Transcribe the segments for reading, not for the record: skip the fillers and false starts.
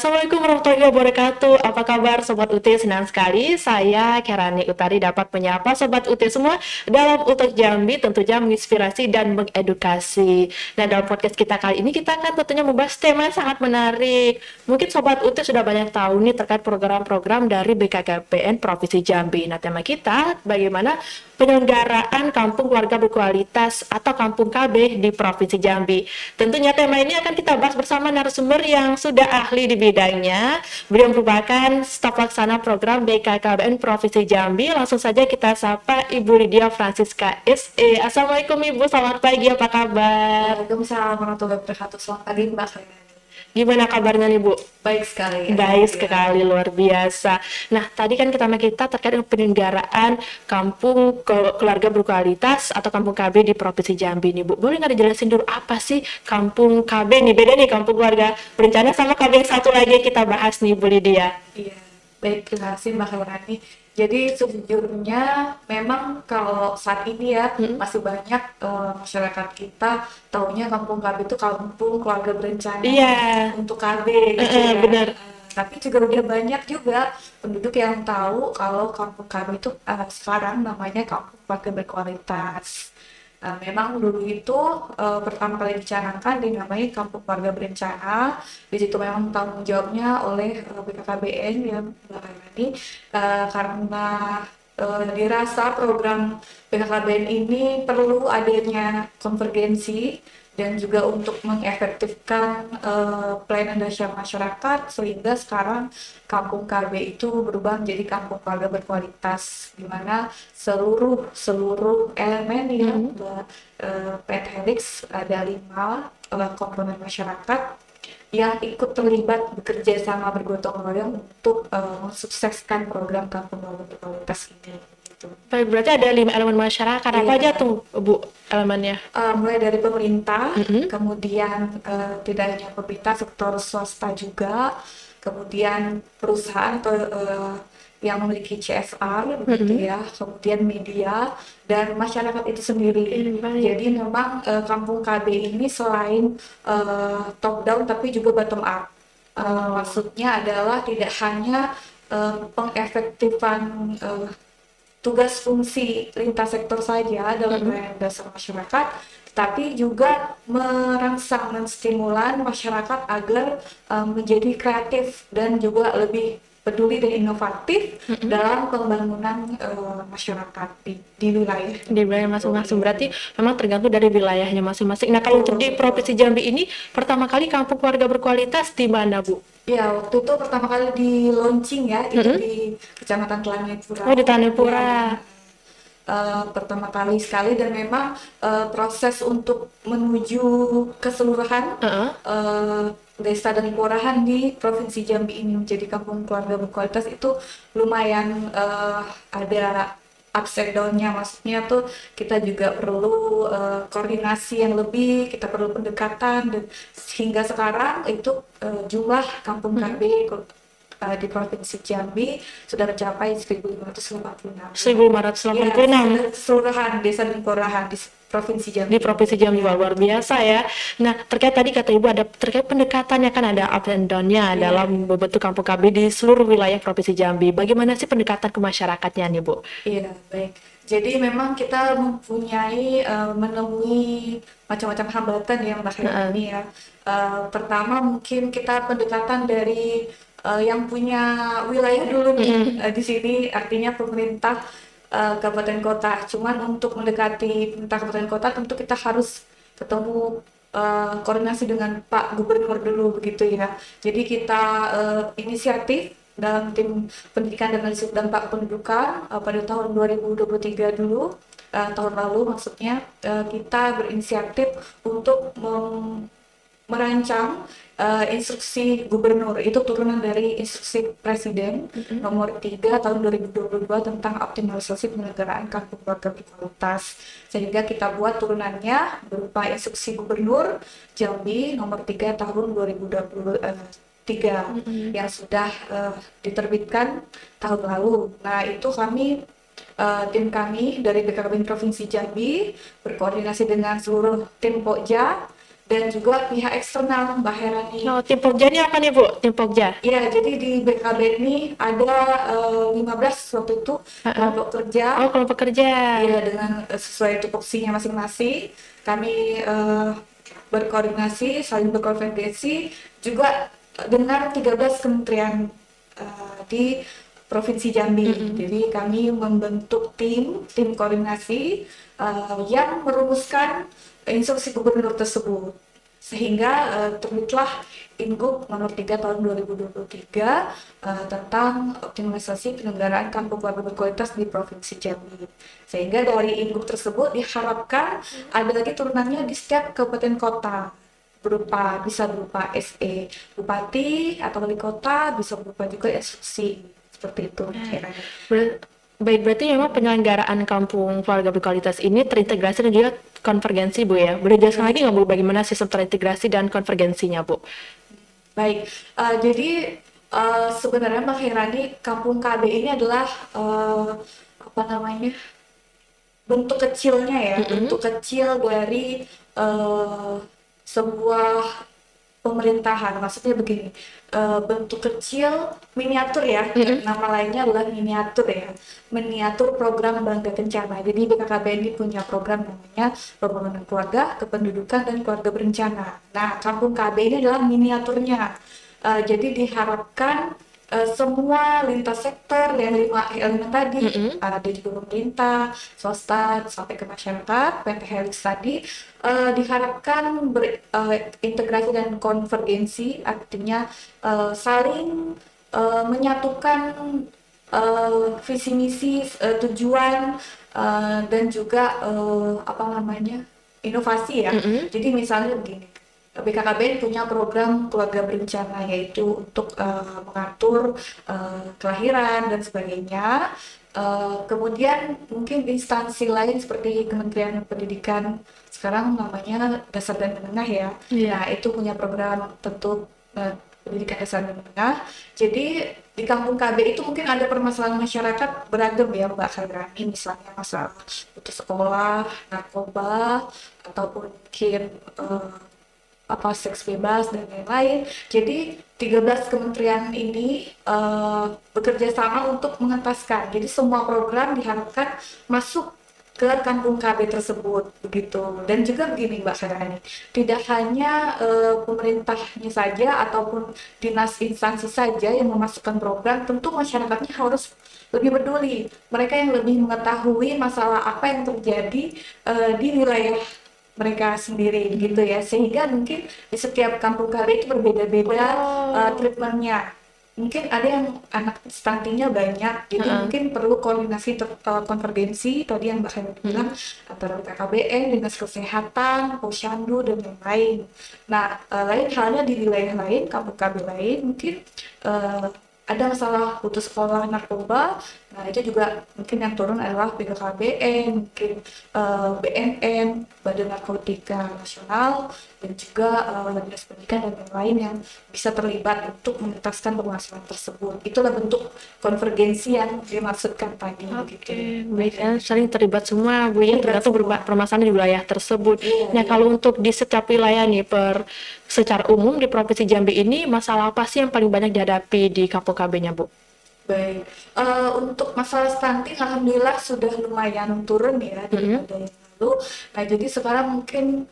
Assalamualaikum warahmatullahi wabarakatuh. Apa kabar Sobat UT? Senang sekali saya Kerani Utari dapat menyapa Sobat UT semua dalam Utek Jambi, tentunya menginspirasi dan mengedukasi. Nah, dalam podcast kita kali ini kita akan tentunya membahas tema yang sangat menarik. Mungkin Sobat UT sudah banyak tahu nih terkait program-program dari BKKBN Provinsi Jambi. Nah, tema kita bagaimana penyelenggaraan kampung keluarga berkualitas atau kampung KB di Provinsi Jambi. Tentunya tema ini akan kita bahas bersama narasumber yang sudah ahli di bidangnya. Beliau merupakan staf laksana program BKKBN Provinsi Jambi. Langsung saja kita sapa Ibu Lydia Francisca SE. Assalamualaikum Ibu, selamat pagi, apa kabar? Waalaikumsalam warahmatullahi wabarakatuh. Selamat pagi Mbak. Gimana kabarnya nih Bu? Baik sekali. Baik sekali, luar biasa. Nah, tadi kan kita terkait dengan penyelenggaraan kampung keluarga berkualitas atau kampung KB di Provinsi Jambi nih Bu. Boleh nggak dijelasin dulu apa sih kampung KB nih? Beda nih kampung keluarga berencana sama KB yang satu lagi yang kita bahas nih Bu Lydia. Iya, baik, terima kasih Mbak Rani. Jadi sejujurnya memang kalau saat ini ya masih banyak masyarakat kita taunya kampung KB itu kampung keluarga berencana untuk KB gitu ya. Benar. Tapi juga udah banyak juga penduduk yang tahu kalau kampung KB itu sekarang namanya kampung keluarga berkualitas. Memang dulu itu pertama kali dicanangkan dinamai kampung keluarga berencana. Di situ memang tanggung jawabnya oleh BKKBN ya Mbak Rani, karena dirasa program BKKBN ini perlu adanya konvergensi dan juga untuk mengefektifkan pelayanan dasar masyarakat, sehingga sekarang kampung KB itu berubah menjadi kampung keluarga berkualitas, di mana seluruh elemen yang PT Helix ada 5 komponen masyarakat yang ikut terlibat bekerja sama bergotong royong untuk mensukseskan program kampung keluarga berkualitas ini. Baik, berarti ada 5 elemen masyarakat. Apa aja tuh Bu elemennya? Mulai dari pemerintah, kemudian tidak hanya pemerintah, sektor swasta juga, kemudian perusahaan atau yang memiliki CSR, begitu ya, kemudian media dan masyarakat itu sendiri. Jadi memang kampung KB ini selain top down tapi juga bottom up. Maksudnya adalah tidak hanya pengefektifan tugas fungsi lintas sektor saja dalam pelayanan dasar masyarakat, tapi juga merangsang dan stimulan masyarakat agar menjadi kreatif dan juga lebih peduli dan inovatif dalam pembangunan masyarakat di wilayah masing-masing. Berarti memang tergantung dari wilayahnya masing-masing. Nah, kalau untuk di Provinsi Jambi ini pertama kali kampung keluarga berkualitas di mana Bu? Ya, waktu itu pertama kali di launching ya, itu di Kecamatan Telanepura. Oh, di Telanepura. Pertama kali sekali, dan memang proses untuk menuju keseluruhan desa dan kelurahan di Provinsi Jambi ini menjadi kampung keluarga berkualitas itu lumayan ada ups and down-nya. Maksudnya tuh kita juga perlu koordinasi yang lebih, kita perlu pendekatan, dan hingga sekarang itu jumlah kampung KB di Provinsi Jambi sudah mencapai 1.586. 1.586 keseluruhan desa dan kelurahan di Provinsi Jambi. Di Provinsi Jambi, luar biasa ya. Nah, terkait tadi kata Ibu ada terkait pendekatannya, kan ada up and down-nya dalam membentuk kampung KB di seluruh wilayah Provinsi Jambi. Bagaimana sih pendekatan ke masyarakatnya nih Bu? Iya, baik. Jadi memang kita mempunyai menemui macam-macam hambatan yang Mbak ini ya. Pertama mungkin kita pendekatan dari yang punya wilayah dulu nih di sini, artinya pemerintah kabupaten kota. Cuman untuk mendekati pemerintah kabupaten kota tentu kita harus ketemu koordinasi dengan Pak Gubernur dulu begitu ya. Jadi kita inisiatif dalam tim pendidikan dan analisis dampak pendudukan pada tahun 2023 dulu, tahun lalu maksudnya, kita berinisiatif untuk merancang instruksi gubernur, itu turunan dari instruksi presiden nomor 3 tahun 2022 tentang optimalisasi penyelenggaraan kampung keluarga berkualitas, sehingga kita buat turunannya berupa instruksi gubernur Jambi nomor 3 tahun 2023 yang sudah diterbitkan tahun lalu. Nah, itu tim kami dari BKKBN Provinsi Jambi berkoordinasi dengan seluruh tim Pokja dan juga pihak eksternal Mbak Herani. Oh, tim Pokja ini apa nih Bu? Tim Pokja? Ya, jadi di BKB ini ada 15 waktu itu Heeh. kelompok kerja. Oh, kelompok kerja. Iya, dengan sesuai tupoksinya masing-masing. Kami berkoordinasi, saling berkonvergensi juga dengan 13 kementerian di Provinsi Jambi. Jadi kami membentuk tim koordinasi yang merumuskan instruksi gubernur tersebut. Sehingga terbitlah Ingup nomor 3 tahun 2023 tentang optimalisasi penyelenggaraan kampung warga berkualitas di Provinsi Jambi. Sehingga dari Ingup tersebut diharapkan ada lagi turunannya di setiap kabupaten kota, bisa berupa SE Bupati atau Wali Kota, bisa berupa juga instruksi seperti itu. Baik, berarti memang penyelenggaraan kampung keluarga berkualitas ini terintegrasi dan juga konvergensi Bu ya. Boleh jelaskan lagi nggak Bu bagaimana sistem terintegrasi dan konvergensinya Bu? Baik, jadi sebenarnya Mbak Herani, kampung KB ini adalah apa namanya, bentuk kecilnya ya, bentuk kecil dari sebuah pemerintahan. Maksudnya begini, bentuk kecil miniatur ya, nama lainnya adalah miniatur ya, miniatur program Bangga Kencana. Jadi BKKBN ini punya program namanya Pembangunan Keluarga, Kependudukan, dan Keluarga Berencana. Nah, Kampung KB ini adalah miniaturnya. Jadi diharapkan semua lintas sektor yang 5 elemen tadi, ada juga pemerintah, swasta, sampai ke masyarakat, PT Helix tadi, diharapkan berintegrasi dan konvergensi, artinya saling menyatukan visi misi, tujuan, dan juga apa namanya, inovasi ya. Jadi misalnya begini, BKKBN punya program keluarga berencana, yaitu untuk mengatur kelahiran dan sebagainya. Kemudian mungkin instansi lain seperti Kementerian Pendidikan, sekarang namanya Dasar dan Menengah ya. Nah, itu punya program tentu pendidikan dasar dan menengah. Jadi di kampung KB itu mungkin ada permasalahan masyarakat beragam ya Mbak Khairani, misalnya masalah putus sekolah, narkoba, ataupun mungkin seks bebas dan lain-lain. Jadi 13 kementerian ini bekerja sama untuk mengentaskan. Jadi semua program diharapkan masuk ke kampung KB tersebut begitu. Dan juga begini Mbak Khairani, tidak hanya pemerintahnya saja ataupun dinas instansi saja yang memasukkan program, tentu masyarakatnya harus lebih peduli. Mereka yang lebih mengetahui masalah apa yang terjadi di wilayah mereka sendiri gitu ya, sehingga mungkin di setiap kampung KB itu berbeda-beda treatmentnya. Mungkin ada yang anak stuntingnya banyak, jadi mungkin perlu koordinasi konvergensi tadi yang Mbak Hana bilang antara BKKBN, Dinas Kesehatan, Posyandu, dan lain-lain. Nah, lain halnya di wilayah lain, kampung KB lain, mungkin ada masalah putus sekolah, narkoba. Nah, itu juga mungkin yang turun adalah BKKBN, mungkin BNN, Badan Narkotika Nasional, dan juga Dinas Pendidikan dan lain-lain yang bisa terlibat untuk menuntaskan permasalahan tersebut. Itulah bentuk konvergensi yang dimaksudkan tadi. Baik, ya, saling terlibat semua Bu ya, tergantung permasalahan di wilayah tersebut. Nah, kalau untuk di setiap wilayah nih, secara umum di Provinsi Jambi ini, masalah apa sih yang paling banyak dihadapi di kampung KB-nya Bu? Baik, untuk masalah stunting alhamdulillah sudah lumayan turun ya daripada yang lalu. Nah, jadi sekarang mungkin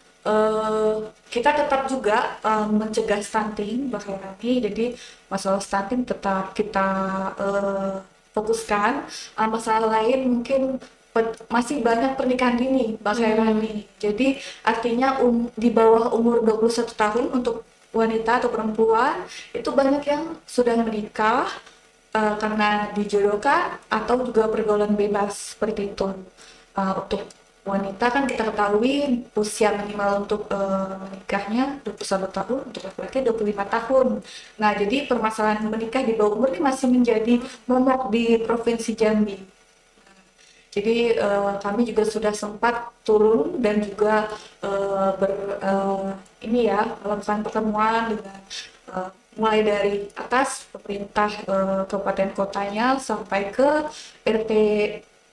kita tetap juga mencegah stunting, Mbak Herani. Jadi masalah stunting tetap kita fokuskan. Masalah lain mungkin masih banyak pernikahan dini, Mbak Herani. Jadi artinya di bawah umur 21 tahun untuk wanita atau perempuan itu banyak yang sudah menikah karena dijodohkan atau juga pergaulan bebas seperti itu. Untuk wanita kan kita ketahui usia minimal untuk menikahnya 21 tahun, untuk laki-laki 25 tahun. Nah, jadi permasalahan menikah di bawah umur ini masih menjadi momok di Provinsi Jambi. Jadi kami juga sudah sempat turun dan juga melakukan pertemuan dengan mulai dari atas pemerintah kabupaten kotanya sampai ke RT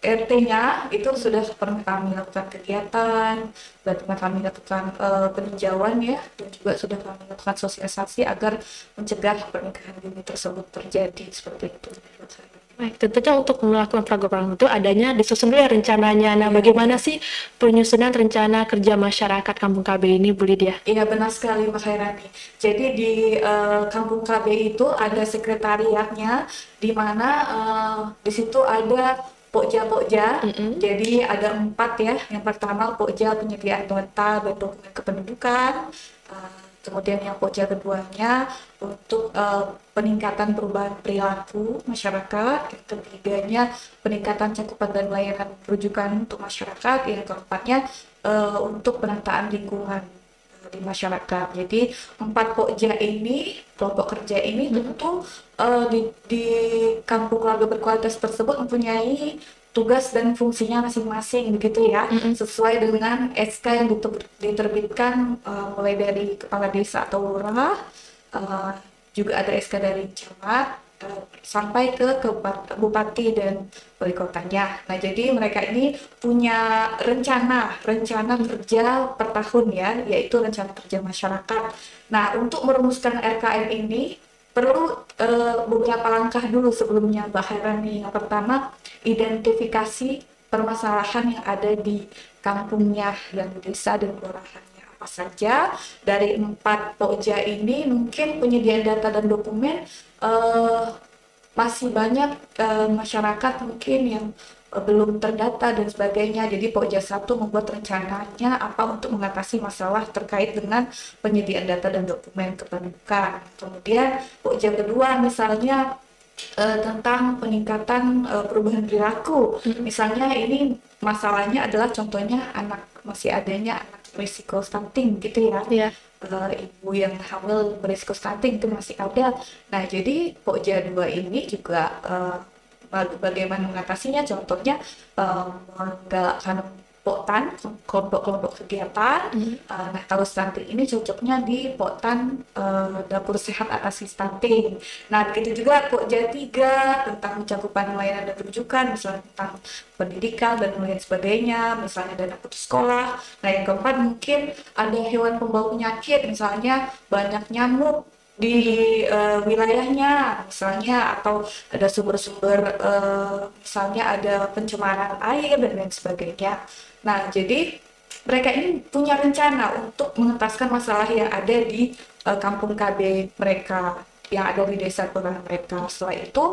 RT-nya itu sudah pernah kami lakukan kegiatan, dan pernah kami lakukan peninjauan ya, dan juga sudah kami lakukan sosialisasi agar mencegah pernikahan dini tersebut terjadi seperti itu. Baik, tentunya untuk melakukan program itu adanya disusun dulu ya rencananya. Nah, Iya. bagaimana sih penyusunan rencana kerja masyarakat Kampung KB ini, Bu Lydia? Iya benar sekali Mbak Khairani. Jadi di Kampung KB itu ada sekretariatnya, di mana di situ ada pokja-pokja. Jadi ada 4 ya. Yang pertama pokja penyediaan data dan dokumen kependudukan. Kemudian yang pokja keduanya untuk peningkatan perubahan perilaku masyarakat. Yang ketiganya peningkatan cakupan dan layanan rujukan untuk masyarakat. Yang keempatnya untuk penataan lingkungan di masyarakat. Jadi 4 pokja ini, kelompok kerja ini tentu di kampung keluarga berkualitas tersebut mempunyai tugas dan fungsinya masing-masing begitu ya, sesuai dengan SK yang diterbitkan mulai dari kepala desa atau lurah, juga ada SK dari camat, sampai ke bupati dan wali kotanya. Nah, jadi mereka ini punya rencana kerja per tahun ya, yaitu rencana kerja masyarakat. Nah, untuk merumuskan RKM ini perlu beberapa langkah dulu sebelumnya, Mbak Khairani. Yang pertama, identifikasi permasalahan yang ada di kampungnya, yang di desa dan kelurahannya apa saja. Dari 4 pokja ini mungkin penyediaan data dan dokumen masih banyak masyarakat mungkin yang belum terdata dan sebagainya. Jadi Pokja 1 membuat rencananya apa untuk mengatasi masalah terkait dengan penyediaan data dan dokumen kependudukan. Kemudian Pokja kedua misalnya tentang peningkatan perubahan perilaku. Misalnya ini masalahnya adalah contohnya masih adanya anak risiko stunting gitu ya. Iya. Ibu yang hamil berisiko stunting itu masih ada. Nah, jadi Pokja 2 ini juga bagaimana mengatasinya, contohnya menggalakkan Poktan, kelompok-kelompok kegiatan. Nah, kalau stunting ini cocoknya di Poktan dapur sehat atasi stunting. Nah, begitu juga Pokja 3 tentang cakupan layanan dan rujukan, misalnya tentang pendidikan dan lain sebagainya, misalnya dana putus sekolah. Nah, yang keempat mungkin ada hewan pembawa penyakit, misalnya banyak nyamuk di wilayahnya misalnya, atau ada sumber-sumber misalnya ada pencemaran air dan lain sebagainya. Nah, jadi mereka ini punya rencana untuk mengentaskan masalah yang ada di kampung KB mereka, yang ada di desa kelurahan mereka. Setelah itu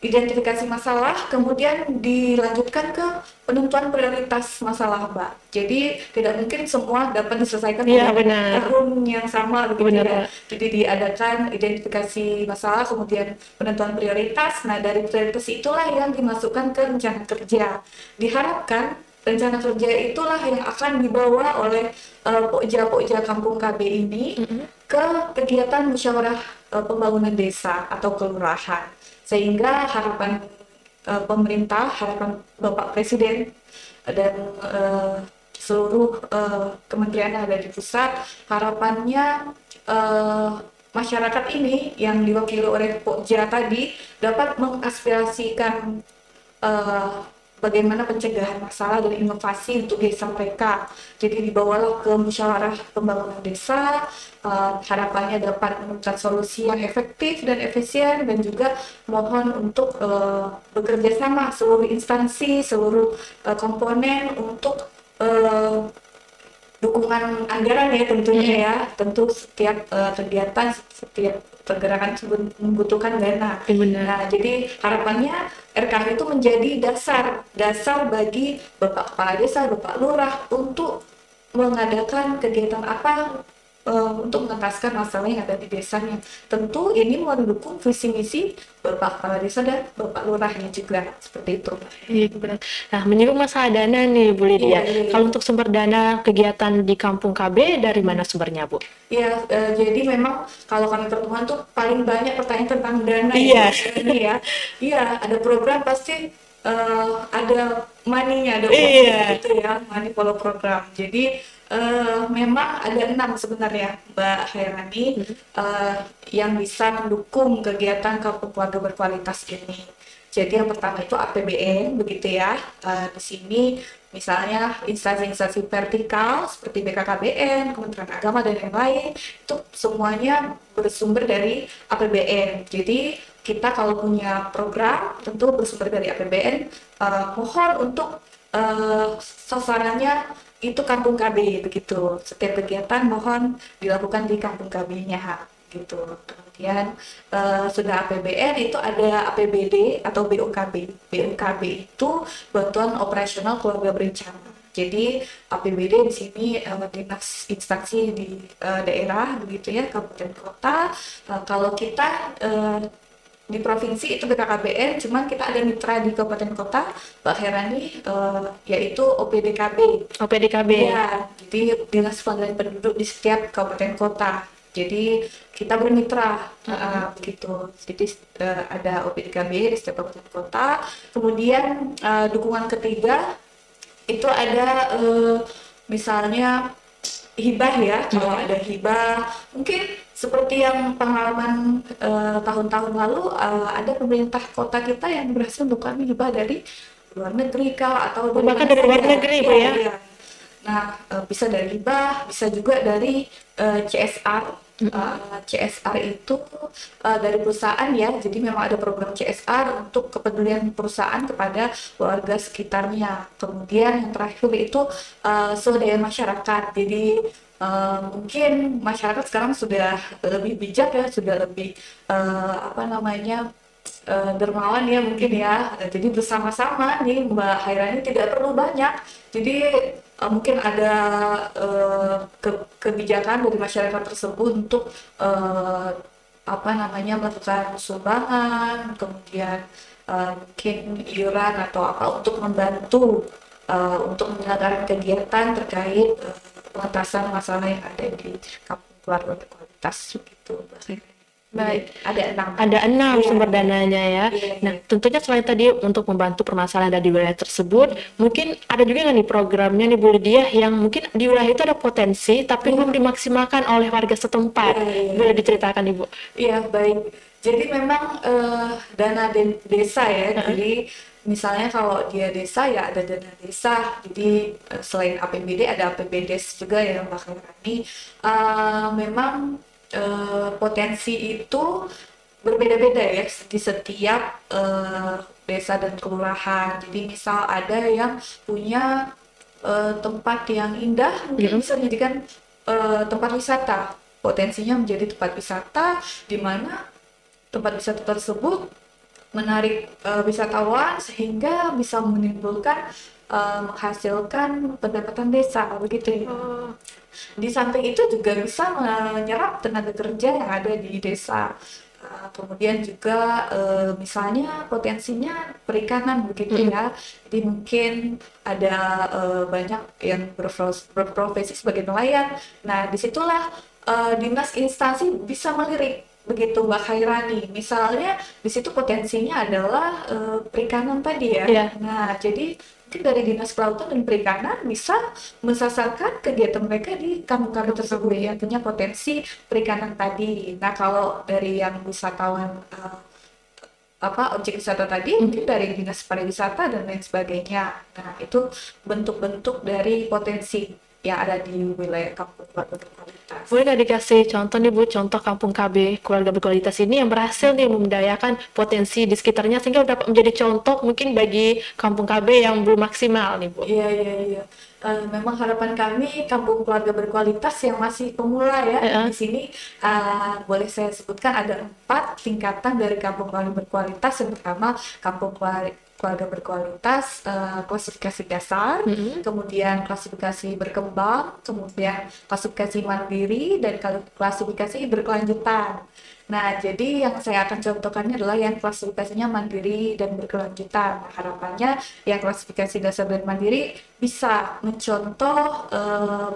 identifikasi masalah, kemudian dilanjutkan ke penentuan prioritas masalah, Mbak. Jadi tidak mungkin semua dapat diselesaikan pada tahun yang sama begitu ya. Jadi diadakan identifikasi masalah, kemudian penentuan prioritas. Nah, dari prioritas itulah yang dimasukkan ke rencana kerja. Diharapkan rencana kerja itulah yang akan dibawa oleh pokja-pokja kampung KB ini ke kegiatan musyawarah pembangunan desa atau kelurahan. Sehingga harapan pemerintah, harapan Bapak Presiden dan seluruh kementerian yang ada di pusat, harapannya masyarakat ini yang diwakili oleh Pokja tadi dapat mengaspirasikan bagaimana pencegahan masalah dan inovasi untuk desa mereka. Jadi dibawalah ke musyawarah pembangunan desa, harapannya dapat menemukan solusi yang efektif dan efisien, dan juga mohon untuk bekerja sama seluruh instansi, seluruh komponen untuk dukungan anggaran ya tentunya ya. Tentu setiap kegiatan, setiap pergerakan tersebut membutuhkan dana. Nah, jadi harapannya RKM itu menjadi dasar bagi Bapak Kepala Desa, Bapak Lurah untuk mengadakan kegiatan apa untuk mengentaskan masalah yang ada di desanya. Tentu ini mendukung visi misi Bapak Kepala Desa dan Bapak Lurahnya juga, seperti itu. Iya, benar. Nah, menyinggung masalah dana nih, Bu Lydia. Kalau untuk sumber dana kegiatan di Kampung KB, dari mana sumbernya, Bu? Iya, jadi memang kalau kami pertemuan tuh paling banyak pertanyaan tentang dana ya. Iya, ada program pasti ada money-nya, ada uang gitu ya, money follow program. Jadi Memang ada 6 sebenarnya, Mbak Hairani, yang bisa mendukung kegiatan kampung keluarga berkualitas ini. Jadi yang pertama itu APBN, begitu ya. Di sini misalnya instansi-instansi vertikal seperti BKKBN, Kementerian Agama dan lain-lain, itu semuanya bersumber dari APBN. Jadi kita kalau punya program tentu bersumber dari APBN. Mohon untuk sasarannya itu kampung KB begitu. Setiap kegiatan mohon dilakukan di kampung KB-nya gitu. Kemudian sudah APBN itu ada APBD atau BOKB. BOKB itu bantuan operasional keluarga berencana. Jadi APBD di sini dinas instansi di daerah begitu ya, kabupaten kota. Kalau kita di provinsi itu BKKBN, cuman kita ada mitra di kabupaten kota, Mbak Herani, yaitu OPDKB. OPDKB. Ya, jadi Dinas Pengendalian Penduduk di setiap kabupaten kota. Jadi kita bermitra, begitu. Jadi ada OPDKB di setiap kabupaten kota. Kemudian dukungan ketiga itu ada misalnya hibah ya, kalau ada hibah mungkin seperti yang pengalaman tahun-tahun lalu ada pemerintah kota kita yang berhasil untuk kami hibah dari luar negeri kah atau dari bahkan dari luar negeri Bu ya. Ya. Nah bisa dari hibah, bisa juga dari CSR. CSR itu dari perusahaan ya, jadi memang ada program CSR untuk kepedulian perusahaan kepada warga sekitarnya. Kemudian yang terakhir itu swadaya masyarakat, jadi mungkin masyarakat sekarang sudah lebih bijak ya, sudah lebih dermawan ya mungkin ya. Jadi bersama-sama nih Mbak Hairani tidak perlu banyak. Jadi mungkin ada kebijakan dari masyarakat tersebut untuk melakukan sumbangan, kemudian mungkin iuran atau apa untuk membantu untuk menyelenggarakan kegiatan terkait pengentasan masalah yang ada di kampung keluarga berkualitas gitu. Baik, ada 6. ada 6 Iya. sumber dananya ya. Iya, Nah, tentunya selain tadi untuk membantu permasalahan yang ada di wilayah tersebut, mungkin ada juga nggak nih programnya nih Bu Lydia yang mungkin di wilayah itu ada potensi tapi belum dimaksimalkan oleh warga setempat. Iya. Boleh diceritakan Ibu? Iya, baik. Jadi memang dana desa ya. Jadi misalnya kalau dia desa ya ada dana desa. Jadi selain APBD ada APBDes juga ya Mbak Rani. Memang potensi itu berbeda-beda ya di setiap desa dan kelurahan. Jadi misal ada yang punya tempat yang indah, mungkin bisa dijadikan tempat wisata. Potensinya menjadi tempat wisata di mana tempat wisata tersebut menarik wisatawan sehingga bisa menimbulkan menghasilkan pendapatan desa begitu ya. Di samping itu juga bisa menyerap tenaga kerja yang ada di desa. Kemudian juga misalnya potensinya perikanan begitu ya. Jadi mungkin ada banyak yang berprofesi sebagai nelayan. Nah, disitulah dinas instansi bisa melirik begitu Mbak Khairani. Misalnya di situ potensinya adalah perikanan tadi ya. Iya. Nah, jadi mungkin dari Dinas Kelautan dan Perikanan bisa mensasarkan kegiatan mereka di kampung-kampung tersebut yang punya potensi perikanan tadi. Nah, kalau dari yang wisatawan objek wisata tadi mungkin dari Dinas Pariwisata dan lain sebagainya. Nah, itu bentuk-bentuk dari potensi yang ada di wilayah kampung keluarga berkualitas. Boleh nggak dikasih contoh nih Bu, contoh kampung KB keluarga berkualitas ini yang berhasil nih memberdayakan potensi di sekitarnya sehingga dapat menjadi contoh mungkin bagi kampung KB yang belum maksimal nih Bu. Iya. Memang harapan kami kampung keluarga berkualitas yang masih pemula ya. Di sini boleh saya sebutkan ada 4 tingkatan dari kampung keluarga berkualitas. Yang pertama kampung keluarga berkualitas klasifikasi dasar, kemudian klasifikasi berkembang, kemudian klasifikasi mandiri, dan klasifikasi berkelanjutan. Nah, jadi yang saya akan contohkannya adalah yang klasifikasinya mandiri dan berkelanjutan. Nah, harapannya yang klasifikasi dasar dan mandiri bisa mencontoh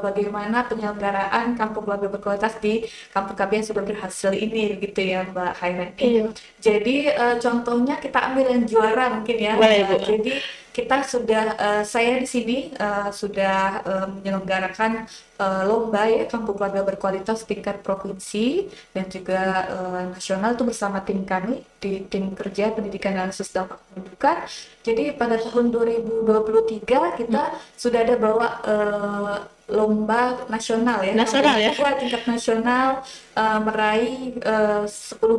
bagaimana penyelenggaraan kampung keluarga berkualitas di kampung KB yang sudah berhasil ini, gitu ya Mbak Hairani. Iya. Jadi contohnya kita ambil yang juara mungkin ya. Boleh, Bu. Jadi kita sudah saya di sini sudah menyelenggarakan lomba ya Kampung Keluarga Berkualitas tingkat provinsi dan juga nasional itu bersama tim kami di tim kerja pendidikan dan dampak pendidikan. Jadi pada tahun 2023 kita sudah ada bawa lomba nasional ya, Nasional ya? tingkat nasional meraih 10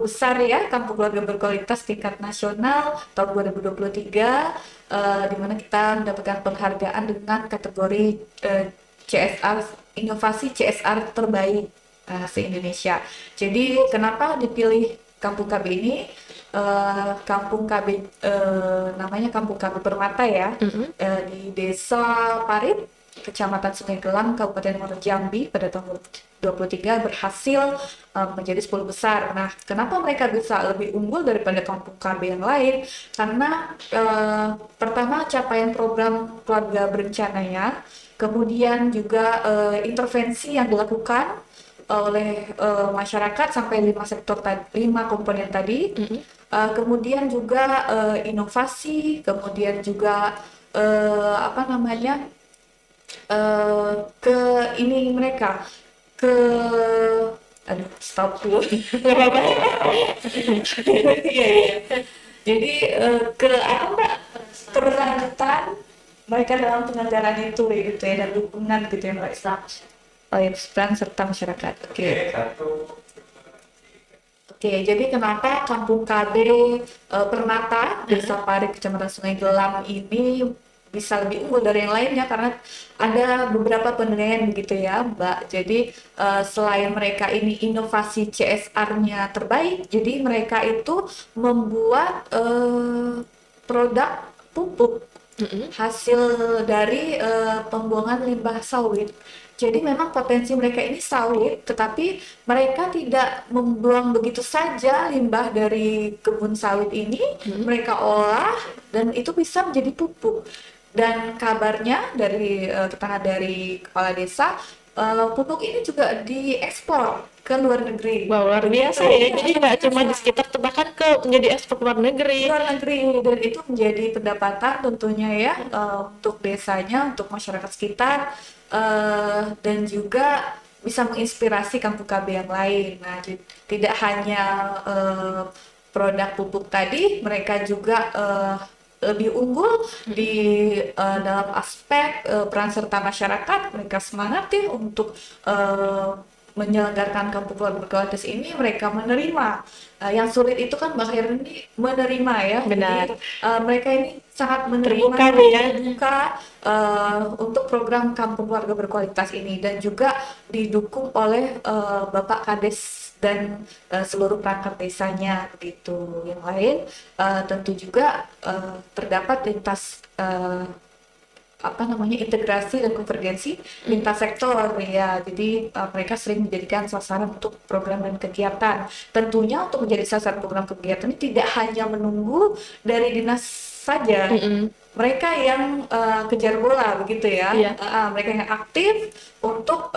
besar ya Kampung Keluarga Berkualitas tingkat nasional tahun 2023 di mana kita mendapatkan penghargaan dengan kategori CSR inovasi CSR terbaik se-Indonesia. Jadi kenapa dipilih Kampung KB ini? Kampung KB namanya Kampung KB Permata ya, di Desa Parit, Kecamatan Sungai Gelang, Kabupaten Muaro Jambi pada tahun 2023 berhasil menjadi 10 besar. Nah, kenapa mereka bisa lebih unggul daripada kampung KB yang lain? Karena pertama capaian program keluarga berencananya, kemudian juga intervensi yang dilakukan oleh masyarakat sampai 5 sektor tadi, 5 komponen tadi. Kemudian juga inovasi, kemudian juga apa namanya? Ke ini mereka ke aduh stop dulu. Nggak apa-apa. Iya, iya. Jadi ke apa Mbak? Keberlanjutan mereka dalam penyelenggaraan itu gitu ya, dan dukungan gitu ya Mbak. Oh ya, peran serta masyarakat. Oke. Oke, jadi kenapa Kampung KB Permata, Desa Parit, Kecamatan Sungai Gelam ini bisa lebih unggul dari yang lainnya? Karena ada beberapa penilaian begitu ya, Mbak. Jadi selain mereka ini inovasi CSR-nya terbaik, jadi mereka itu membuat produk pupuk hasil dari pembuangan limbah sawit. Jadi memang potensi mereka ini sawit, tetapi mereka tidak membuang begitu saja limbah dari kebun sawit ini, mereka olah dan itu bisa menjadi pupuk. Dan kabarnya dari keterangan dari kepala desa, pupuk ini juga diekspor ke luar negeri. Wah, luar biasa ya. Jadi nggak cuma di sekitar, bahkan ke menjadi ekspor ke luar negeri. Luar negeri, dan itu menjadi pendapatan tentunya ya untuk desanya, untuk masyarakat sekitar, dan juga bisa menginspirasi kampung KB yang lain. Nah, tidak hanya produk pupuk tadi, mereka juga lebih unggul di dalam aspek peran serta masyarakat. Mereka semangat ya untuk menyelenggarkan kampung keluarga berkualitas ini. Mereka menerima yang sulit itu kan Mbak Khairun ini menerima ya. Benar. Jadi mereka ini sangat menerima, Terbuka nih ya. terbuka untuk program kampung keluarga berkualitas ini, dan juga didukung oleh Bapak Kades dan seluruh perangkat desanya begitu. Yang lain tentu juga terdapat lintas apa namanya integrasi dan konvergensi lintas sektor ya. Jadi mereka sering menjadikan sasaran untuk program dan kegiatan. Tentunya untuk menjadi sasaran program kegiatan ini tidak hanya menunggu dari dinas saja. Mereka yang kejar bola begitu ya. Iya. Mereka yang aktif untuk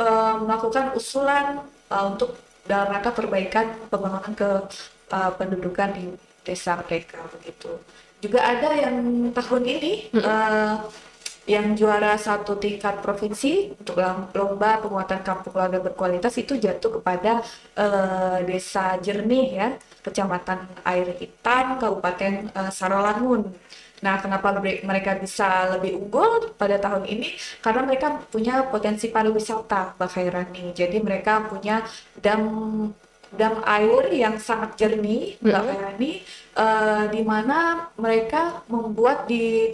melakukan usulan untuk dalam rangka perbaikan pembangunan pendudukan di desa mereka begitu. Juga ada yang tahun ini yang juara 1 tingkat provinsi untuk lomba penguatan kampung keluarga berkualitas itu jatuh kepada Desa Jernih ya, Kecamatan Air Hitam, Kabupaten Sarawangun. Nah, kenapa mereka bisa lebih unggul pada tahun ini? Karena mereka punya potensi pariwisata, Mbak Khairani. Jadi mereka punya dam air yang sangat jernih, Mbak Khairani, di mana mereka membuat di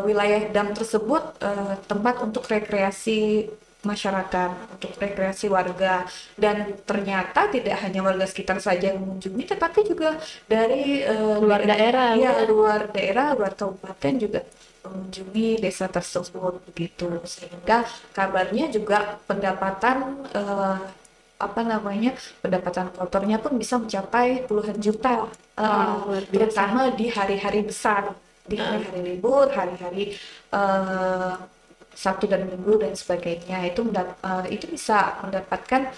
wilayah dam tersebut tempat untuk rekreasi masyarakat, untuk rekreasi warga, dan ternyata tidak hanya warga sekitar saja yang mengunjungi, tetapi juga dari Luar daerah. ya, luar daerah, luar kabupaten juga mengunjungi desa tersebut begitu, sehingga kabarnya juga pendapatan apa namanya pendapatan kotornya pun bisa mencapai puluhan juta, luar biasa. terutama di hari-hari besar, di hari libur, hari-hari Sabtu dan Minggu dan sebagainya. Itu bisa mendapatkan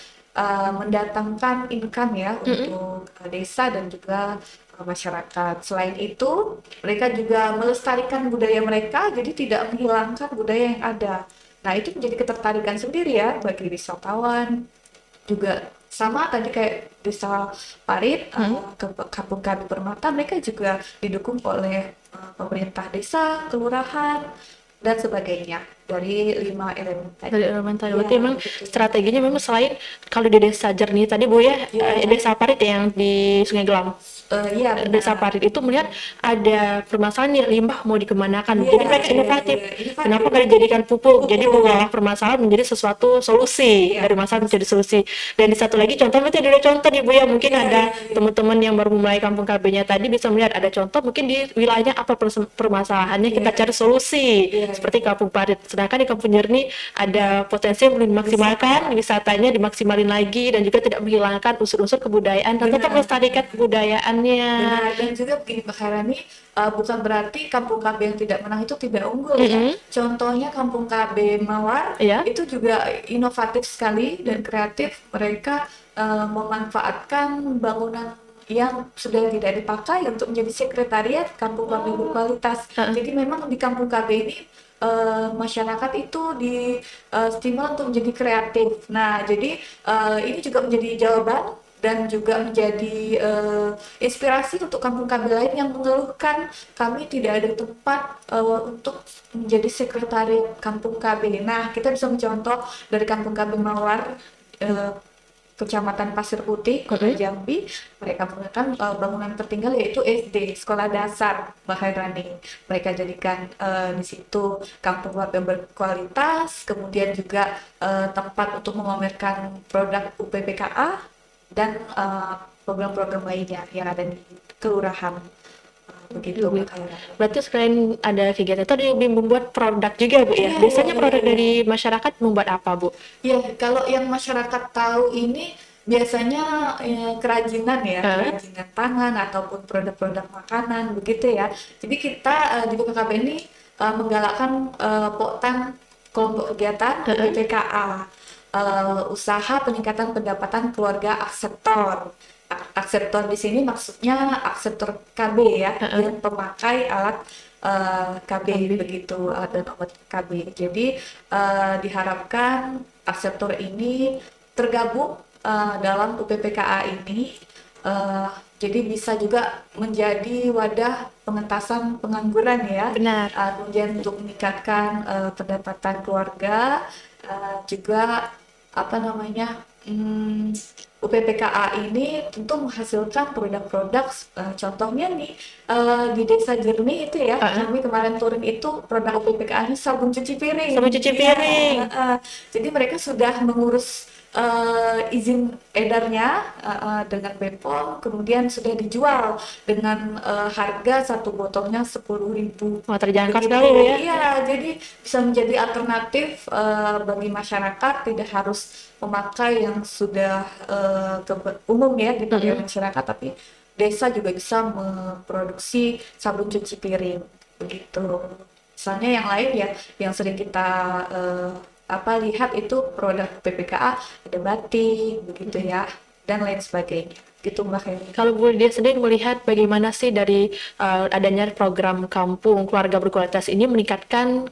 mendatangkan income ya untuk desa dan juga ke masyarakat. Selain itu, mereka juga melestarikan budaya mereka, jadi tidak menghilangkan budaya yang ada. Nah, itu menjadi ketertarikan sendiri ya bagi wisatawan. Juga sama tadi kayak Desa Parit, ke Kampung Kami Permata, mereka juga didukung oleh pemerintah desa, kelurahan, dan sebagainya dari 5 elemen tadi. Dari elemen tadi. Ya, Berarti memang betul. strateginya memang selain kalau di Desa Jernih tadi Bu ya, Ya. Desa Parit yang di Sungai Gelam. Iya Desa benar. Parit itu melihat ada permasalahan nih, limbah mau dikemanakan. Iya, Jadi mereka iya, inovatif. iya. Inovatif. Kenapa nggak dijadikan pupuk? Jadi Pupuk. mengolah permasalahan menjadi sesuatu solusi, Iya. dari masalah menjadi solusi. Dan di satu lagi contoh, berarti ada contoh nih Bu ya, mungkin Iya, ada iya, iya. teman-teman yang baru memulai kampung KB-nya tadi bisa melihat ada contoh mungkin di wilayahnya apa permasalahannya, kita Iya. cari solusi. Iya, Seperti Kampung Parit. Sedangkan di Kampung Jernih ada potensi yang belum dimaksimalkan, wisatanya dimaksimalin lagi dan juga tidak menghilangkan unsur-unsur kebudayaan dan tetap Benar. melestarikan kebudayaannya. Benar, dan juga begini Mbak Khairani, bukan berarti kampung KB yang tidak menang itu tidak unggul ya. Contohnya kampung KB Mawar Iya. itu juga inovatif sekali dan kreatif. Mereka memanfaatkan bangunan yang sudah tidak dipakai untuk menjadi sekretariat kampung KB berkualitas. Jadi memang di kampung KB ini masyarakat itu di stimulus untuk menjadi kreatif. Nah, jadi ini juga menjadi jawaban dan juga menjadi inspirasi untuk kampung KB lain yang mengeluhkan kami tidak ada tempat untuk menjadi sekretariat kampung KB. Nah, kita bisa mencontoh dari kampung KB Mawar, Kecamatan Pasir Putih, Kota Jambi. Mereka menggunakan bangunan tertinggal yaitu SD, sekolah dasar Mbak Khairani. Mereka jadikan di situ kampung warga berkualitas, kemudian juga tempat untuk memamerkan produk UPPKA dan program-program lainnya yang ada di kelurahan. Begitu Mbak Khairani. Berarti selain ada kegiatan itu ada yang membuat produk juga Bu ya. Iya, Biasanya iya, produk iya. dari masyarakat membuat apa Bu? Ya, kalau yang masyarakat tahu ini biasanya kerajinan ya, kerajinan tangan ataupun produk-produk makanan begitu ya. Jadi kita di BKKB ini menggalakkan poktan kelompok kegiatan UPPKA, usaha peningkatan pendapatan keluarga akseptor. Akseptor di sini maksudnya akseptor KB ya, yang pemakai alat KB begitu, alat dan obat KB. Jadi diharapkan akseptor ini tergabung dalam UPPKA ini, jadi bisa juga menjadi wadah pengentasan pengangguran ya. Benar. Kemudian untuk meningkatkan pendapatan keluarga, juga apa namanya, UPPKA ini tentu menghasilkan produk-produk, contohnya nih di Desa Jernih itu ya, kami kemarin turun itu produk UPPKA ini sabun cuci piring. Sabun cuci piring. Jadi mereka sudah mengurus izin edarnya dengan BPOM, kemudian sudah dijual dengan harga satu botolnya 10.000. Wah, terjangkau Begitu. sekali ya. Iya, jadi bisa menjadi alternatif bagi masyarakat, tidak harus memakai yang sudah umum ya dipakai masyarakat, tapi desa juga bisa memproduksi sabun cuci piring begitu. Misalnya yang lain ya, yang sering kita lihat itu produk PPKA, ada batik begitu ya, dan lain sebagainya gitu Mbak Heri. Kalau Bu dia sendiri melihat bagaimana sih dari adanya program kampung keluarga berkualitas ini meningkatkan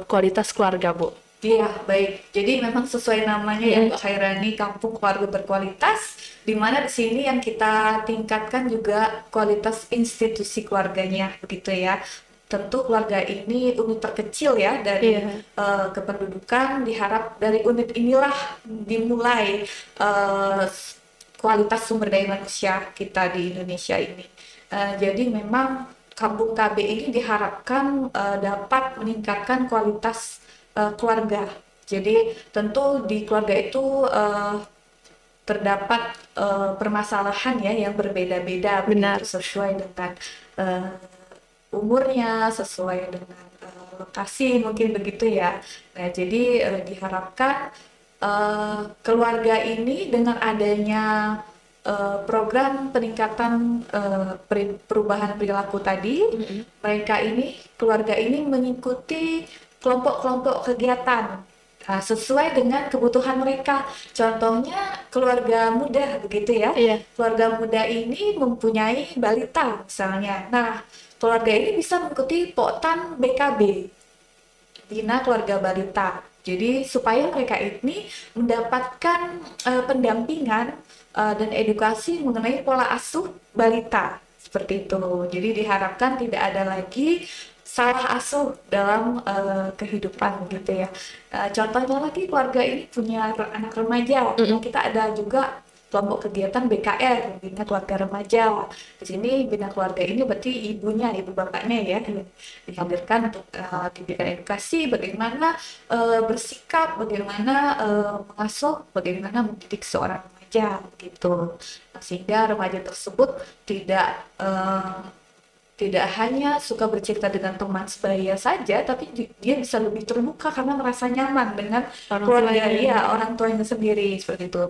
kualitas keluarga Bu? Iya, baik. Jadi memang sesuai namanya ya Mbak Khairani, kampung keluarga berkualitas, di mana di sini yang kita tingkatkan juga kualitas institusi keluarganya begitu ya. Tentu keluarga ini unit terkecil ya dari kependudukan, diharap dari unit inilah dimulai kualitas sumber daya manusia kita di Indonesia ini. Jadi memang kampung KB ini diharapkan dapat meningkatkan kualitas keluarga. Jadi tentu di keluarga itu terdapat permasalahan ya yang berbeda-beda, sesuai dengan umurnya, sesuai dengan lokasi mungkin begitu ya. Nah, jadi diharapkan keluarga ini dengan adanya program peningkatan perubahan perilaku tadi, keluarga ini mengikuti kelompok-kelompok kegiatan sesuai dengan kebutuhan mereka. Contohnya keluarga muda begitu ya. Iya. Keluarga muda ini mempunyai balita misalnya. Nah, keluarga ini bisa mengikuti POTAN BKB, Bina Keluarga Balita. Jadi supaya mereka ini mendapatkan pendampingan dan edukasi mengenai pola asuh balita seperti itu. Jadi diharapkan tidak ada lagi salah asuh dalam kehidupan gitu ya. Contohnya lagi keluarga ini punya anak remaja. Nah, kita ada juga kelompok kegiatan BKR, Bina Keluarga Remaja. Di sini Bina Keluarga ini berarti ibunya, ibu bapaknya ya, dihadirkan untuk diberikan edukasi bagaimana bersikap, bagaimana mengasuh, bagaimana mendidik seorang remaja gitu. Nah, sehingga remaja tersebut tidak hanya suka bercerita dengan teman sebaya saja, tapi dia bisa lebih terbuka karena merasa nyaman dengan keluarga orang tuanya sendiri seperti itu.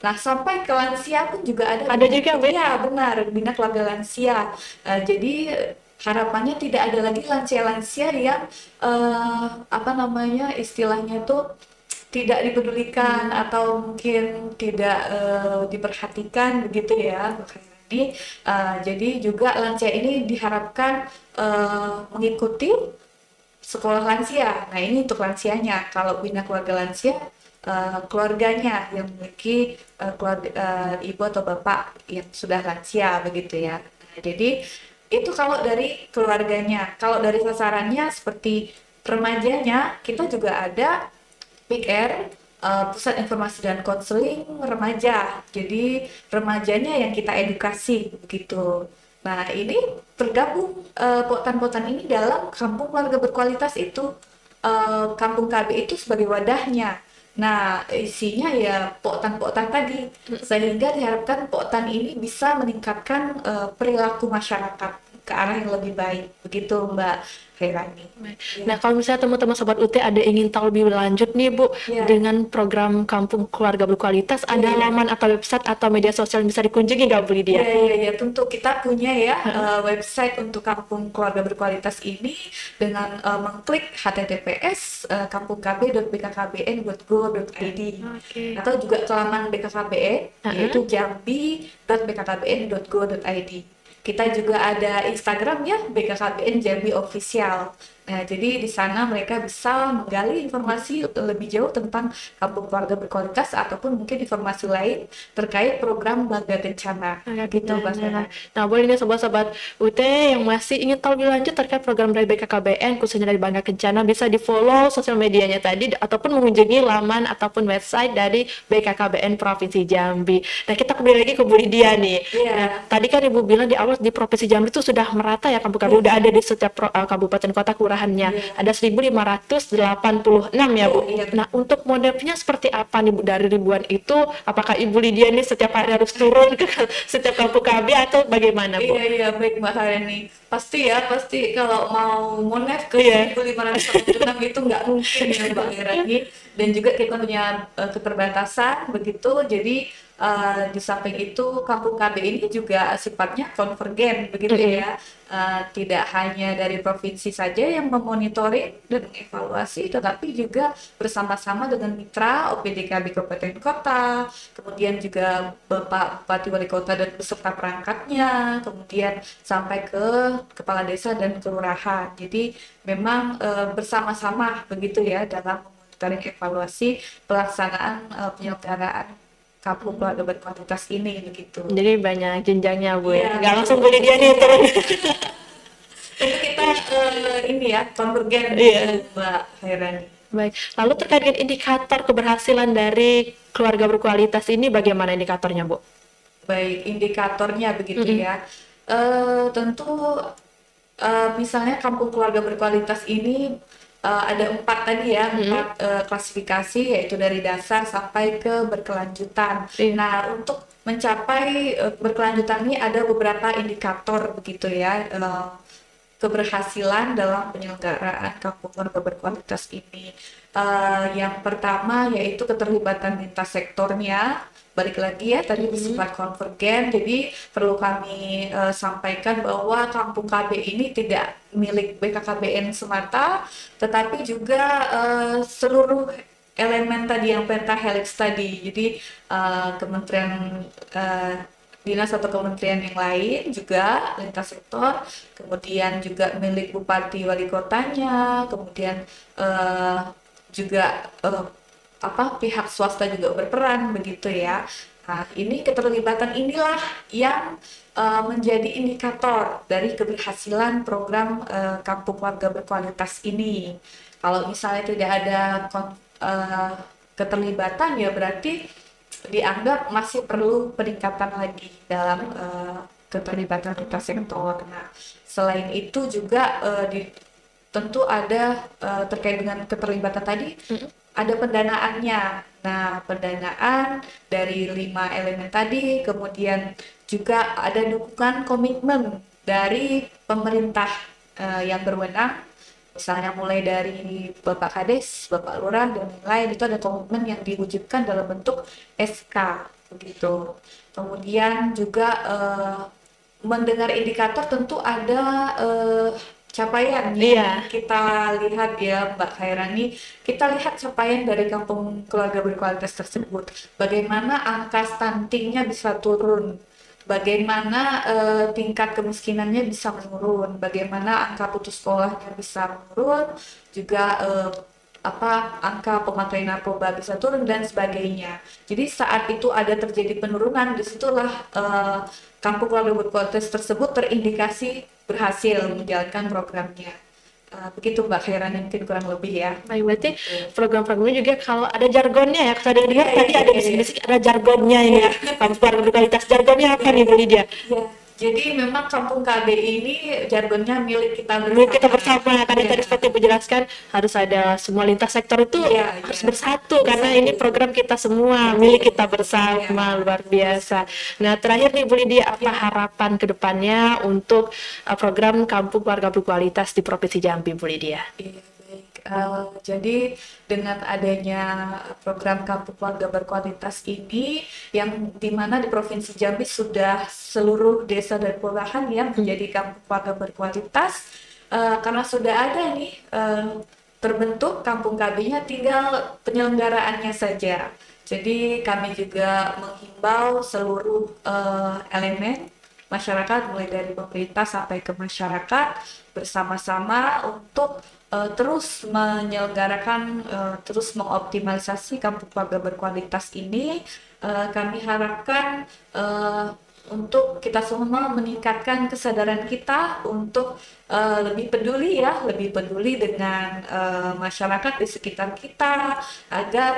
Nah, sampai ke lansia pun juga ada. Ada juga, Bu? Ya, benar, Bina Keluarga Lansia. Jadi harapannya tidak ada lagi lansia-lansia yang istilahnya itu tidak dipedulikan atau mungkin tidak diperhatikan begitu ya. Jadi juga lansia ini diharapkan mengikuti sekolah lansia. Nah, ini untuk lansianya. Kalau Bina Keluarga Lansia, keluarganya yang memiliki ibu atau bapak yang sudah lansia begitu ya. Nah, jadi itu kalau dari keluarganya. Kalau dari sasarannya seperti remajanya, kita juga ada PIKR, Pusat Informasi dan Konseling Remaja. Jadi remajanya yang kita edukasi begitu. Nah, ini tergabung POTAN-POTAN ini dalam Kampung Keluarga Berkualitas itu. Kampung KB itu sebagai wadahnya. Nah, isinya ya POTAN-POTAN tadi. Sehingga diharapkan POTAN ini bisa meningkatkan perilaku masyarakat ke arah yang lebih baik. Begitu Mbak Khairani. Nah, kalau misalnya teman-teman Sobat UT ada ingin tahu lebih lanjut nih Bu, dengan program Kampung Keluarga Berkualitas, ada laman atau website atau media sosial yang bisa dikunjungi nggak Bu Lydia? Iya, tentu kita punya ya website untuk Kampung Keluarga Berkualitas ini dengan mengklik https kampungkb.bkkbn.go.id atau juga ke laman BKKBN yaitu jambi.bkkbn.go.id. Kita juga ada Instagram ya, BKKBN Jambi Official. Nah, jadi di sana mereka bisa menggali informasi lebih jauh tentang Kampung Keluarga Berkualitas ataupun mungkin informasi lain terkait program Bangga Kencana. Gitu, Mbak Sena. Nah, boleh nih sobat-sobat UT yang masih ingin tahu lebih lanjut terkait program dari BKKBN, khususnya dari Bangga Kencana, bisa di-follow sosial medianya tadi ataupun mengunjungi laman ataupun website dari BKKBN Provinsi Jambi. Nah, kita kembali lagi ke Bu Lydia nih. Nah, tadi kan Ibu bilang di awal di Provinsi Jambi itu sudah merata ya Kampung KB, udah ada di setiap kabupaten kota kelurahannya. Ada 1586 ya Bu. Nah, untuk modelnya seperti apa nih Bu dari ribuan itu? Apakah Ibu Lydia ini setiap hari harus turun ke setiap Kampung KB atau bagaimana Bu? Iya, baik Mbak Harani. Pasti kalau mau monef ke 1586 itu nggak mungkin ya Mbak Harani. Dan juga kita punya keterbatasan begitu, jadi di samping itu Kampung KB ini juga sifatnya konvergen begitu ya. Tidak hanya dari provinsi saja yang memonitoring dan mengevaluasi, tetapi juga bersama-sama dengan mitra OPDKB Kabupaten Kota, kemudian juga Bapak Bupati Wali Kota dan beserta perangkatnya, kemudian sampai ke kepala desa dan kelurahan. Jadi memang bersama-sama begitu ya dalam monitoring evaluasi pelaksanaan penyelenggaraan Kampung Keluarga Berkualitas ini begitu. Jadi banyak jenjangnya Bu ya. Nggak langsung Bu Lydia nih turun. Itu kita ini ya konvergen Mbak Hairani. Baik. Lalu terkait dengan indikator keberhasilan dari keluarga berkualitas ini bagaimana indikatornya Bu? Baik, indikatornya begitu ya. Tentu misalnya Kampung Keluarga Berkualitas ini ada 4 tadi ya, 4 klasifikasi yaitu dari dasar sampai ke berkelanjutan. Nah, untuk mencapai berkelanjutan ini ada beberapa indikator begitu ya, keberhasilan dalam penyelenggaraan Kampung Keluarga Berkualitas ini. Yang pertama yaitu keterlibatan lintas sektornya. Balik lagi ya, tadi bersifat konvergen, jadi perlu kami sampaikan bahwa Kampung KB ini tidak milik BKKBN semata, tetapi juga seluruh elemen tadi yang pentahelix tadi. Jadi kementerian dinas atau kementerian yang lain juga lintas sektor, kemudian juga milik bupati wali kotanya, kemudian juga pihak swasta juga berperan begitu ya. Nah, ini keterlibatan inilah yang menjadi indikator dari keberhasilan program Kampung Warga Berkualitas ini. Kalau misalnya tidak ada keterlibatan, ya berarti dianggap masih perlu peningkatan lagi dalam keterlibatan lintas sektor. Nah, selain itu juga tentu ada terkait dengan keterlibatan tadi, ada pendanaannya. Nah, pendanaan dari 5 elemen tadi, kemudian juga ada dukungan komitmen dari pemerintah yang berwenang. Misalnya mulai dari Bapak Kades, Bapak Lurah, dan lain-lain, itu ada komitmen yang diwujudkan dalam bentuk SK, begitu. Kemudian juga mendengar indikator tentu ada capaian yang kita lihat ya Mbak Khairani, kita lihat capaian dari Kampung Keluarga Berkualitas tersebut. Bagaimana angka stuntingnya bisa turun, bagaimana tingkat kemiskinannya bisa menurun, bagaimana angka putus sekolahnya bisa menurun, juga angka pemakaian narkoba bisa turun dan sebagainya. Jadi saat itu ada terjadi penurunan, disitulah Kampung Keluarga Berkualitas tersebut terindikasi berhasil menjalankan programnya. Begitu Mbak Khairani, mungkin kurang lebih ya. Baik, berarti program-programnya juga kalau ada jargonnya ya, saya lihat tadi ada bisik-bisik ada jargonnya ini ya. Kampung Keluarga Berkualitas, jargonnya apa nih Bu Lydia? Jadi memang Kampung KB ini jargonnya milik kita bersama. Milik kita bersama, karena tadi seperti Bu jelaskan harus ada semua lintas sektor itu harus bersatu, karena ini program kita semua, milik kita bersama, luar biasa. Nah, terakhir nih Bu Lydia, apa harapan kedepannya untuk program Kampung Keluarga Berkualitas di Provinsi Jambi, Bu Lydia? Jadi dengan adanya program Kampung Keluarga Berkualitas ini, yang dimana di Provinsi Jambi sudah seluruh desa dan kelurahan yang menjadi Kampung Keluarga Berkualitas, karena sudah ada nih terbentuk Kampung KB-nya, tinggal penyelenggaraannya saja. Jadi kami juga menghimbau seluruh elemen masyarakat, mulai dari pemerintah sampai ke masyarakat, bersama-sama untuk terus menyelenggarakan, terus mengoptimalisasi Kampung Keluarga Berkualitas ini. Kami harapkan untuk kita semua meningkatkan kesadaran kita untuk lebih peduli dengan masyarakat di sekitar kita, agar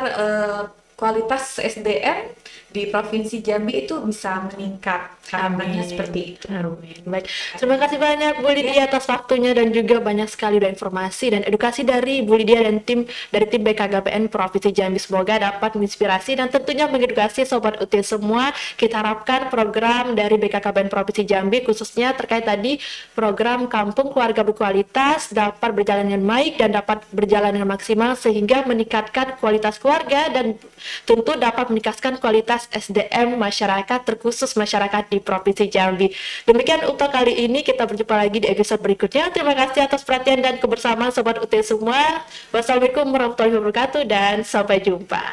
kualitas SDM di Provinsi Jambi itu bisa meningkat. Harapannya seperti itu. Amin. Baik, terima kasih banyak Bu Lydia atas waktunya, dan juga banyak sekali dari informasi dan edukasi dari Bu Lydia dan tim BKKBN Provinsi Jambi. Semoga dapat menginspirasi dan tentunya mengedukasi Sobat UT semua. Kita harapkan program dari BKKBN Provinsi Jambi, khususnya terkait tadi program Kampung Keluarga Berkualitas, dapat berjalan dengan baik dan dapat berjalan dengan maksimal, sehingga meningkatkan kualitas keluarga dan tentu dapat meningkatkan kualitas SDM masyarakat, terkhusus masyarakat di Provinsi Jambi. Demikian untuk kali ini, kita berjumpa lagi di episode berikutnya. Terima kasih atas perhatian dan kebersamaan Sobat UT semua. Wassalamualaikum warahmatullahi wabarakatuh dan sampai jumpa.